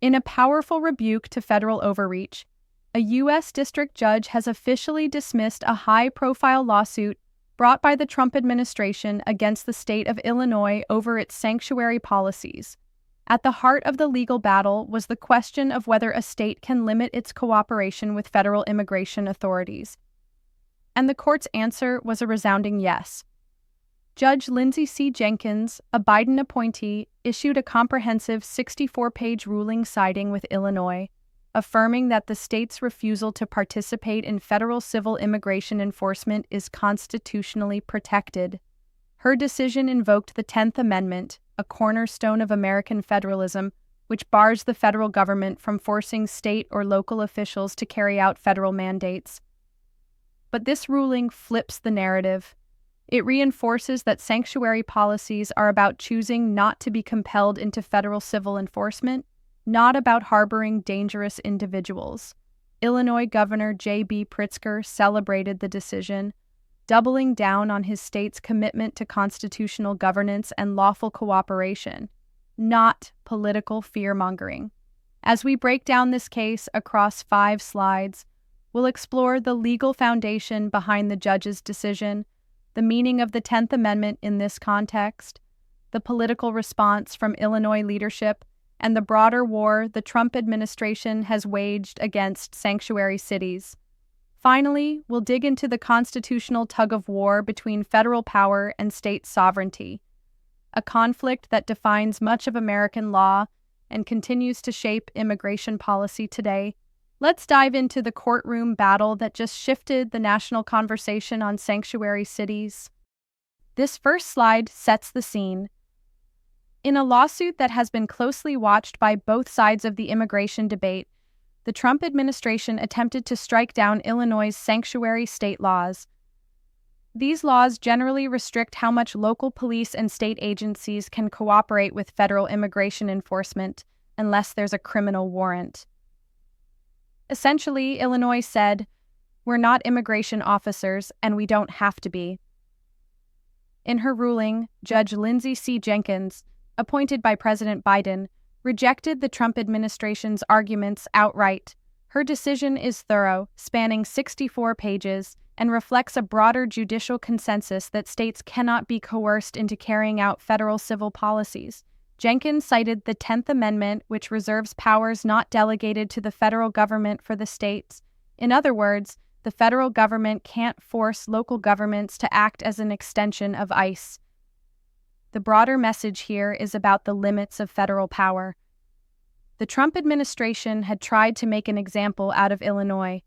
In a powerful rebuke to federal overreach, a U.S. district judge has officially dismissed a high-profile lawsuit brought by the Trump administration against the state of Illinois over its sanctuary policies. At the heart of the legal battle was the question of whether a state can limit its cooperation with federal immigration authorities. And the court's answer was a resounding yes. Judge Lindsay C. Jenkins, a Biden appointee, issued a comprehensive 64-page ruling siding with Illinois, affirming that the state's refusal to participate in federal civil immigration enforcement is constitutionally protected. Her decision invoked the 10th Amendment, a cornerstone of American federalism, which bars the federal government from forcing state or local officials to carry out federal mandates. But this ruling flips the narrative. It reinforces that sanctuary policies are about choosing not to be compelled into federal civil enforcement, not about harboring dangerous individuals. Illinois Governor JB Pritzker celebrated the decision, doubling down on his state's commitment to constitutional governance and lawful cooperation, not political fearmongering. As we break down this case across 5 slides, we'll explore the legal foundation behind the judge's decision, the meaning of the 10th Amendment in this context, the political response from Illinois leadership, and the broader war the Trump administration has waged against sanctuary cities. Finally, we'll dig into the constitutional tug-of-war between federal power and state sovereignty, a conflict that defines much of American law and continues to shape immigration policy today. Let's dive into the courtroom battle that just shifted the national conversation on sanctuary cities. This first slide sets the scene. In a lawsuit that has been closely watched by both sides of the immigration debate, the Trump administration attempted to strike down Illinois' sanctuary state laws. These laws generally restrict how much local police and state agencies can cooperate with federal immigration enforcement unless there's a criminal warrant. Essentially, Illinois said, "We're not immigration officers, and we don't have to be." In her ruling, Judge Lindsay C. Jenkins, appointed by President Biden, rejected the Trump administration's arguments outright. Her decision is thorough, spanning 64 pages, and reflects a broader judicial consensus that states cannot be coerced into carrying out federal civil policies. Jenkins cited the 10th Amendment, which reserves powers not delegated to the federal government for the states. In other words, the federal government can't force local governments to act as an extension of ICE. The broader message here is about the limits of federal power. The Trump administration had tried to make an example out of Illinois,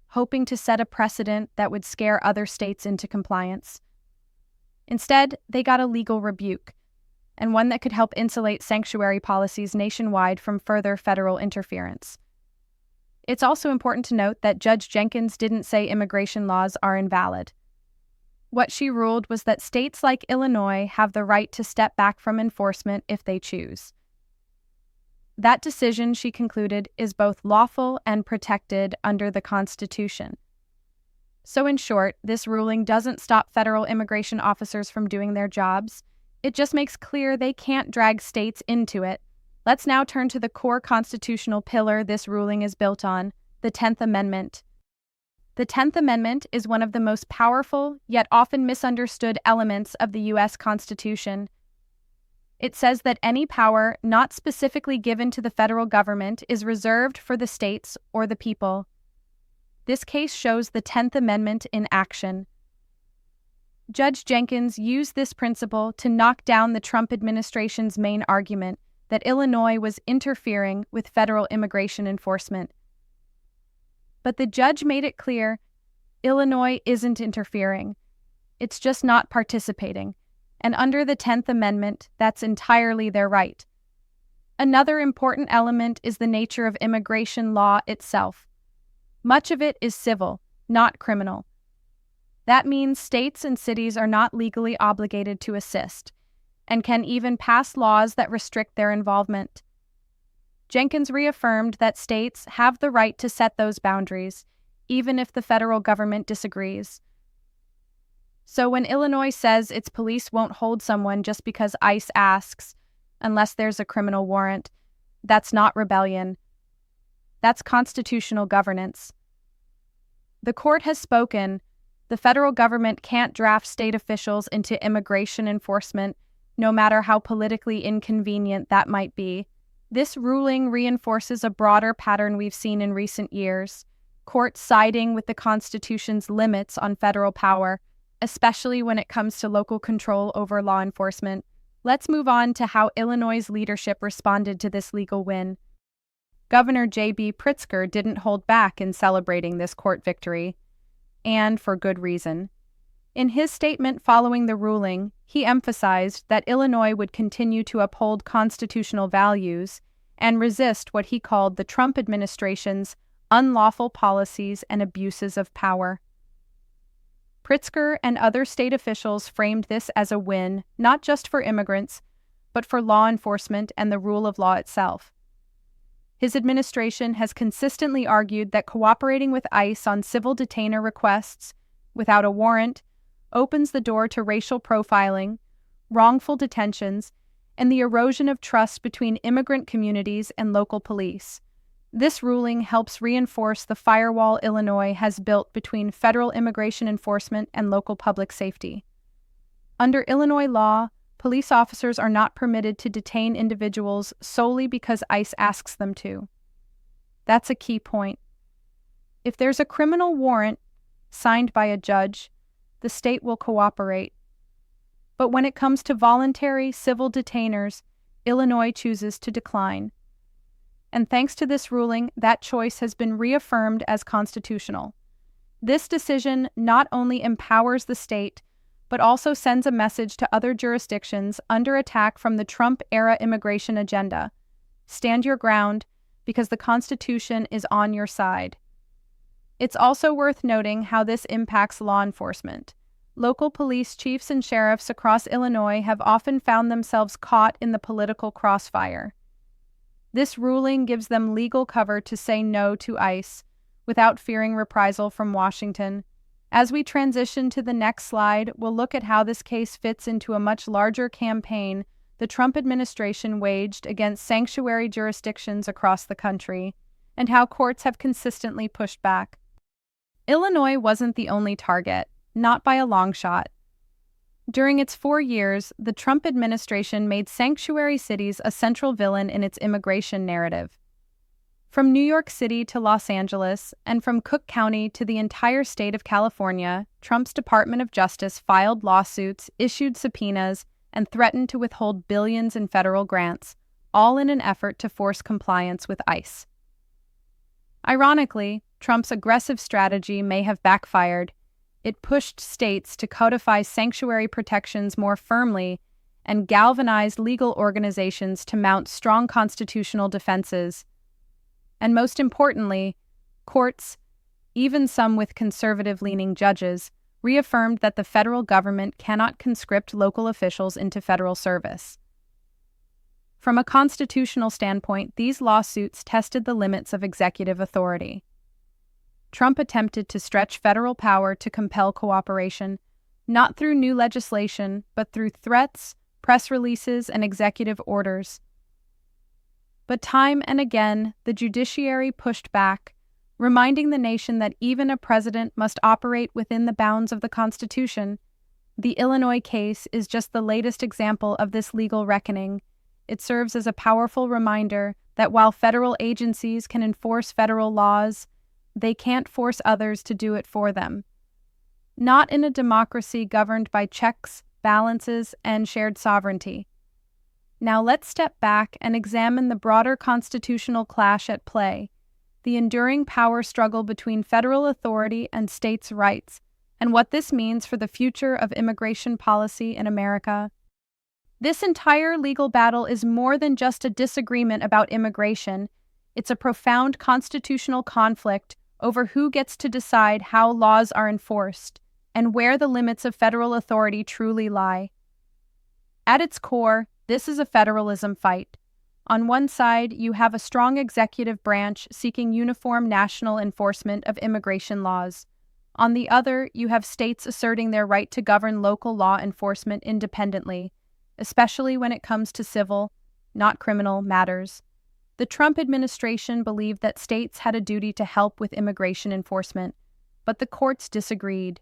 hoping to set a precedent that would scare other states into compliance. Instead, they got a legal rebuke, and one that could help insulate sanctuary policies nationwide from further federal interference. It's also important to note that Judge Jenkins didn't say immigration laws are invalid. What she ruled was that states like Illinois have the right to step back from enforcement if they choose. That decision, she concluded, is both lawful and protected under the Constitution. So in short, this ruling doesn't stop federal immigration officers from doing their jobs. It just makes clear they can't drag states into it. Let's now turn to the core constitutional pillar this ruling is built on, the 10th Amendment. The 10th Amendment is one of the most powerful, yet often misunderstood elements of the U.S. Constitution. It says that any power not specifically given to the federal government is reserved for the states or the people. This case shows the 10th Amendment in action. Judge Jenkins used this principle to knock down the Trump administration's main argument that Illinois was interfering with federal immigration enforcement. But the judge made it clear Illinois isn't interfering. It's just not participating. And under the 10th Amendment, that's entirely their right. Another important element is the nature of immigration law itself. Much of it is civil, not criminal. That means states and cities are not legally obligated to assist, and can even pass laws that restrict their involvement. Jenkins reaffirmed that states have the right to set those boundaries, even if the federal government disagrees. So when Illinois says its police won't hold someone just because ICE asks, unless there's a criminal warrant, That's not rebellion. That's constitutional governance. The court has spoken. The federal government can't draft state officials into immigration enforcement, no matter how politically inconvenient that might be. This ruling reinforces a broader pattern we've seen in recent years: courts siding with the Constitution's limits on federal power, especially when it comes to local control over law enforcement. Let's move on to how Illinois' leadership responded to this legal win. Governor JB Pritzker didn't hold back in celebrating this court victory, and for good reason. In his statement following the ruling, he emphasized that Illinois would continue to uphold constitutional values and resist what he called the Trump administration's unlawful policies and abuses of power. Pritzker and other state officials framed this as a win, not just for immigrants, but for law enforcement and the rule of law itself. His administration has consistently argued that cooperating with ICE on civil detainer requests without a warrant opens the door to racial profiling, wrongful detentions, and the erosion of trust between immigrant communities and local police. This ruling helps reinforce the firewall Illinois has built between federal immigration enforcement and local public safety. Under Illinois law, police officers are not permitted to detain individuals solely because ICE asks them to. That's a key point. If there's a criminal warrant signed by a judge, the state will cooperate. But when it comes to voluntary civil detainers, Illinois chooses to decline. And thanks to this ruling, that choice has been reaffirmed as constitutional. This decision not only empowers the state, but also sends a message to other jurisdictions under attack from the Trump-era immigration agenda. Stand your ground, because the Constitution is on your side. It's also worth noting how this impacts law enforcement. Local police chiefs and sheriffs across Illinois have often found themselves caught in the political crossfire. This ruling gives them legal cover to say no to ICE without fearing reprisal from Washington. As we transition to the next slide, we'll look at how this case fits into a much larger campaign the Trump administration waged against sanctuary jurisdictions across the country, and how courts have consistently pushed back. Illinois wasn't the only target, not by a long shot. During its 4 years, the Trump administration made sanctuary cities a central villain in its immigration narrative. From New York City to Los Angeles, and from Cook County to the entire state of California, Trump's Department of Justice filed lawsuits, issued subpoenas, and threatened to withhold billions in federal grants, all in an effort to force compliance with ICE. Ironically, Trump's aggressive strategy may have backfired. It pushed states to codify sanctuary protections more firmly and galvanized legal organizations to mount strong constitutional defenses. And most importantly, courts, even some with conservative-leaning judges, reaffirmed that the federal government cannot conscript local officials into federal service. From a constitutional standpoint, these lawsuits tested the limits of executive authority. Trump attempted to stretch federal power to compel cooperation, not through new legislation, but through threats, press releases, and executive orders. But time and again, the judiciary pushed back, reminding the nation that even a president must operate within the bounds of the Constitution. The Illinois case is just the latest example of this legal reckoning. It serves as a powerful reminder that while federal agencies can enforce federal laws, they can't force others to do it for them. Not in a democracy governed by checks, balances, and shared sovereignty. Now let's step back and examine the broader constitutional clash at play, the enduring power struggle between federal authority and states' rights, and what this means for the future of immigration policy in America. This entire legal battle is more than just a disagreement about immigration. It's a profound constitutional conflict over who gets to decide how laws are enforced and where the limits of federal authority truly lie. At its core, this is a federalism fight. On one side, you have a strong executive branch seeking uniform national enforcement of immigration laws. On the other, you have states asserting their right to govern local law enforcement independently, especially when it comes to civil, not criminal, matters. The Trump administration believed that states had a duty to help with immigration enforcement, but the courts disagreed.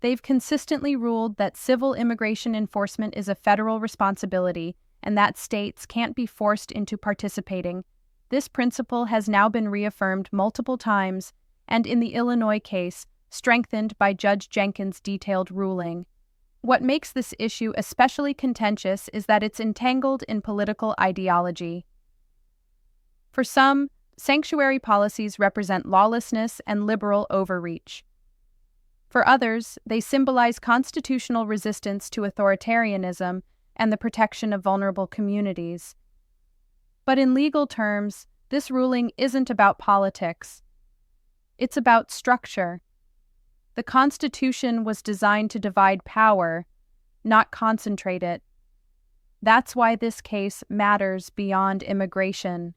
They've consistently ruled that civil immigration enforcement is a federal responsibility and that states can't be forced into participating. This principle has now been reaffirmed multiple times, and in the Illinois case, strengthened by Judge Jenkins' detailed ruling. What makes this issue especially contentious is that it's entangled in political ideology. For some, sanctuary policies represent lawlessness and liberal overreach. For others, they symbolize constitutional resistance to authoritarianism and the protection of vulnerable communities. But in legal terms, this ruling isn't about politics. It's about structure. The Constitution was designed to divide power, not concentrate it. That's why this case matters beyond immigration.